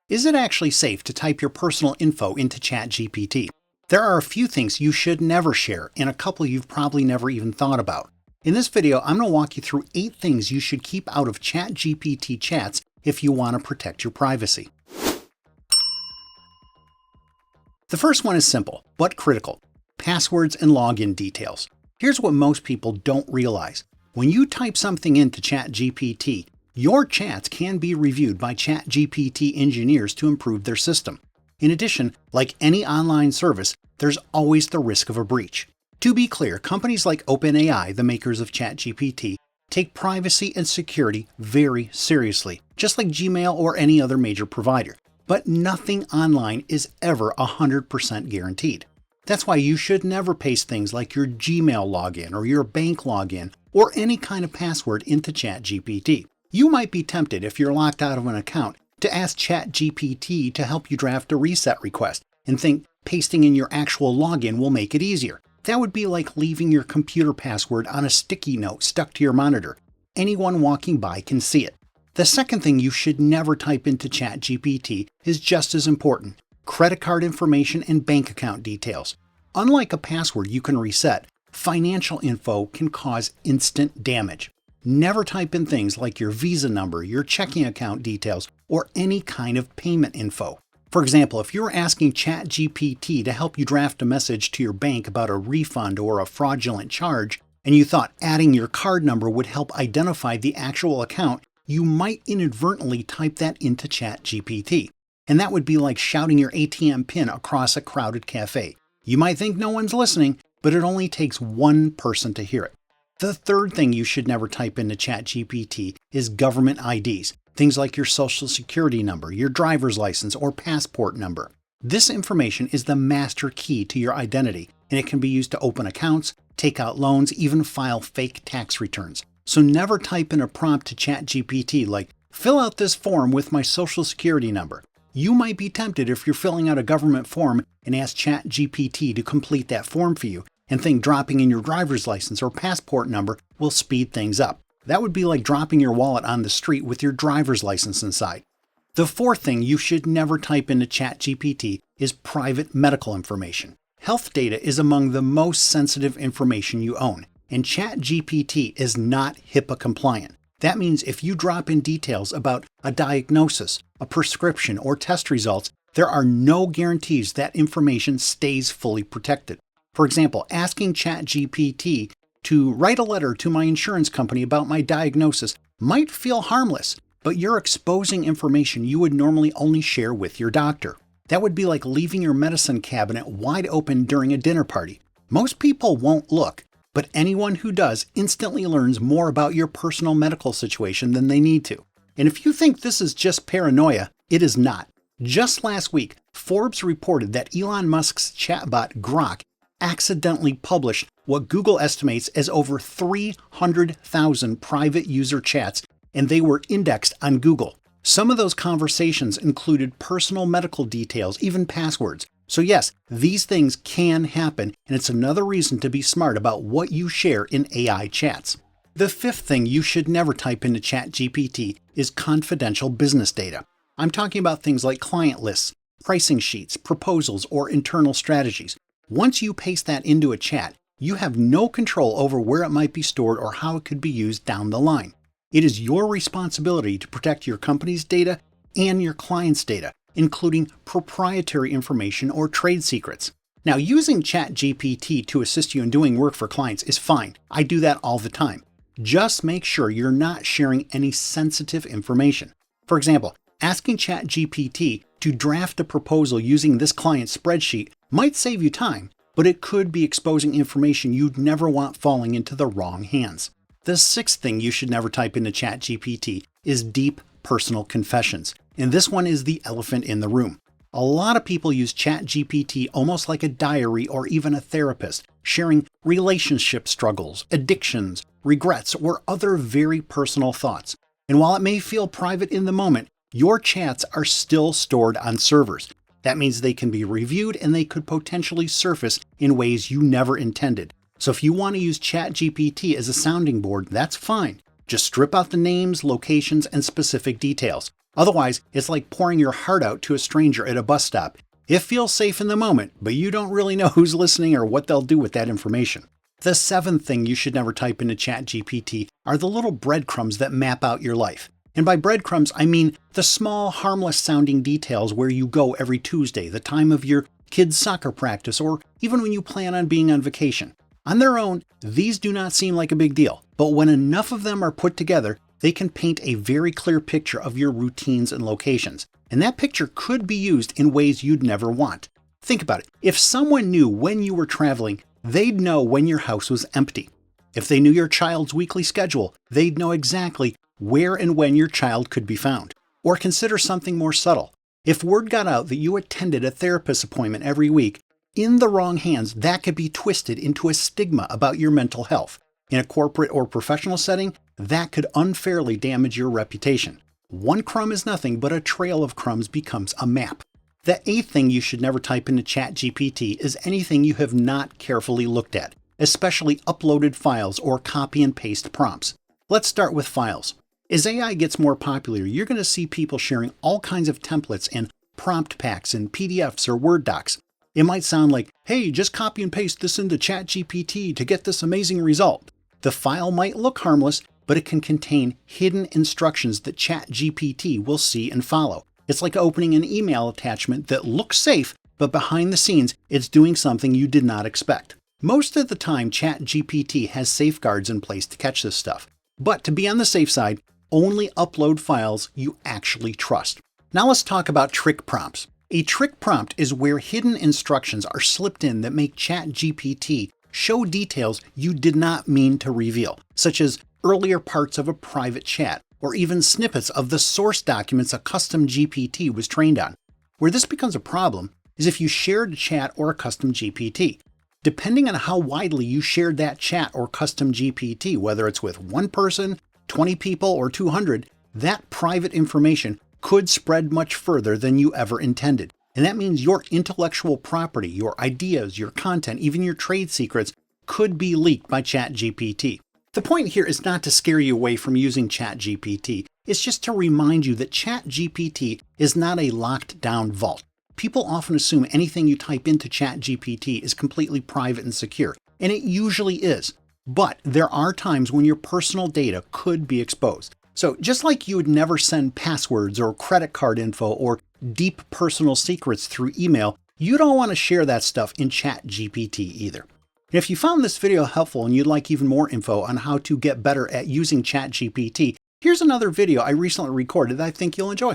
Is it actually safe to type your personal info into ChatGPT? There are a few things you should never share, and a couple you've probably never even thought about. In this video, I'm going to walk you through 8 things you should keep out of ChatGPT chats if you want to protect your privacy. The first one is simple, but critical. Passwords and login details. Here's what most people don't realize. When you type something into ChatGPT, your chats can be reviewed by ChatGPT engineers to improve their system. In addition, like any online service, there's always the risk of a breach. To be clear, companies like OpenAI, the makers of ChatGPT, take privacy and security very seriously, just like Gmail or any other major provider. But nothing online is ever 100% guaranteed. That's why you should never paste things like your Gmail login or your bank login or any kind of password into ChatGPT. You might be tempted, if you're locked out of an account, to ask ChatGPT to help you draft a reset request and think pasting in your actual login will make it easier. That would be like leaving your computer password on a sticky note stuck to your monitor. Anyone walking by can see it. The second thing you should never type into ChatGPT is just as important: credit card information and bank account details. Unlike a password you can reset, financial info can cause instant damage. Never type in things like your Visa number, your checking account details, or any kind of payment info. For example, if you're asking ChatGPT to help you draft a message to your bank about a refund or a fraudulent charge, and you thought adding your card number would help identify the actual account, you might inadvertently type that into ChatGPT. And that would be like shouting your ATM PIN across a crowded cafe. You might think no one's listening, but it only takes one person to hear it. The third thing you should never type into ChatGPT is government IDs, things like your social security number, your driver's license, or passport number. This information is the master key to your identity, and it can be used to open accounts, take out loans, even file fake tax returns. So never type in a prompt to ChatGPT like, "Fill out this form with my social security number." You might be tempted if you're filling out a government form and ask ChatGPT to complete that form for you, and think dropping in your driver's license or passport number will speed things up. That would be like dropping your wallet on the street with your driver's license inside. The fourth thing you should never type into ChatGPT is private medical information. Health data is among the most sensitive information you own, and ChatGPT is not HIPAA compliant. That means if you drop in details about a diagnosis, a prescription, or test results, there are no guarantees that information stays fully protected. For example, asking ChatGPT to write a letter to my insurance company about my diagnosis might feel harmless, but you're exposing information you would normally only share with your doctor. That would be like leaving your medicine cabinet wide open during a dinner party. Most people won't look, but anyone who does instantly learns more about your personal medical situation than they need to. And if you think this is just paranoia, it is not. Just last week, Forbes reported that Elon Musk's chatbot Grok accidentally published what Google estimates as over 300,000 private user chats, and they were indexed on Google. Some of those conversations included personal medical details, even passwords. So yes, these things can happen, and it's another reason to be smart about what you share in AI chats. The fifth thing you should never type into ChatGPT is confidential business data. I'm talking about things like client lists, pricing sheets, proposals, or internal strategies. Once you paste that into a chat, you have no control over where it might be stored or how it could be used down the line. It is your responsibility to protect your company's data and your client's data, including proprietary information or trade secrets. Now, using ChatGPT to assist you in doing work for clients is fine. I do that all the time. Just make sure you're not sharing any sensitive information. For example, asking ChatGPT to draft a proposal using this client's spreadsheet might save you time, but it could be exposing information you'd never want falling into the wrong hands. The sixth thing you should never type into ChatGPT is deep personal confessions, and this one is the elephant in the room. A lot of people use ChatGPT almost like a diary or even a therapist, sharing relationship struggles, addictions, regrets, or other very personal thoughts. And while it may feel private in the moment, your chats are still stored on servers. That means they can be reviewed and they could potentially surface in ways you never intended. So if you want to use ChatGPT as a sounding board, that's fine. Just strip out the names, locations, and specific details. Otherwise, it's like pouring your heart out to a stranger at a bus stop. It feels safe in the moment, but you don't really know who's listening or what they'll do with that information. The seventh thing you should never type into ChatGPT are the little breadcrumbs that map out your life. And by breadcrumbs, I mean the small, harmless sounding details where you go every Tuesday, the time of your kids' soccer practice, or even when you plan on being on vacation. On their own, these do not seem like a big deal, but when enough of them are put together, they can paint a very clear picture of your routines and locations. And that picture could be used in ways you'd never want. Think about it. If someone knew when you were traveling, they'd know when your house was empty. If they knew your child's weekly schedule, they'd know exactly where and when your child could be found. Or consider something more subtle. If word got out that you attended a therapist appointment every week, in the wrong hands, that could be twisted into a stigma about your mental health. In a corporate or professional setting, that could unfairly damage your reputation. One crumb is nothing, but a trail of crumbs becomes a map. The eighth thing you should never type into ChatGPT is anything you have not carefully looked at, especially uploaded files or copy and paste prompts. Let's start with files. As AI gets more popular, you're going to see people sharing all kinds of templates and prompt packs in PDFs or Word docs. It might sound like, hey, just copy and paste this into ChatGPT to get this amazing result. The file might look harmless, but it can contain hidden instructions that ChatGPT will see and follow. It's like opening an email attachment that looks safe, but behind the scenes, it's doing something you did not expect. Most of the time, ChatGPT has safeguards in place to catch this stuff. But to be on the safe side, only upload files you actually trust. Now let's talk about trick prompts. A trick prompt is where hidden instructions are slipped in that make ChatGPT show details you did not mean to reveal, such as earlier parts of a private chat, or even snippets of the source documents a custom GPT was trained on. Where this becomes a problem is if you shared a chat or a custom GPT. Depending on how widely you shared that chat or custom GPT, whether it's with one person, 20 people, or 200, that private information could spread much further than you ever intended. And that means your intellectual property, your ideas, your content, even your trade secrets could be leaked by ChatGPT. The point here is not to scare you away from using ChatGPT. It's just to remind you that ChatGPT is not a locked down vault. People often assume anything you type into ChatGPT is completely private and secure, and it usually is. But there are times when your personal data could be exposed. So just like you would never send passwords or credit card info or deep personal secrets through email, you don't want to share that stuff in ChatGPT either. And if you found this video helpful and you'd like even more info on how to get better at using ChatGPT, here's another video I recently recorded that I think you'll enjoy.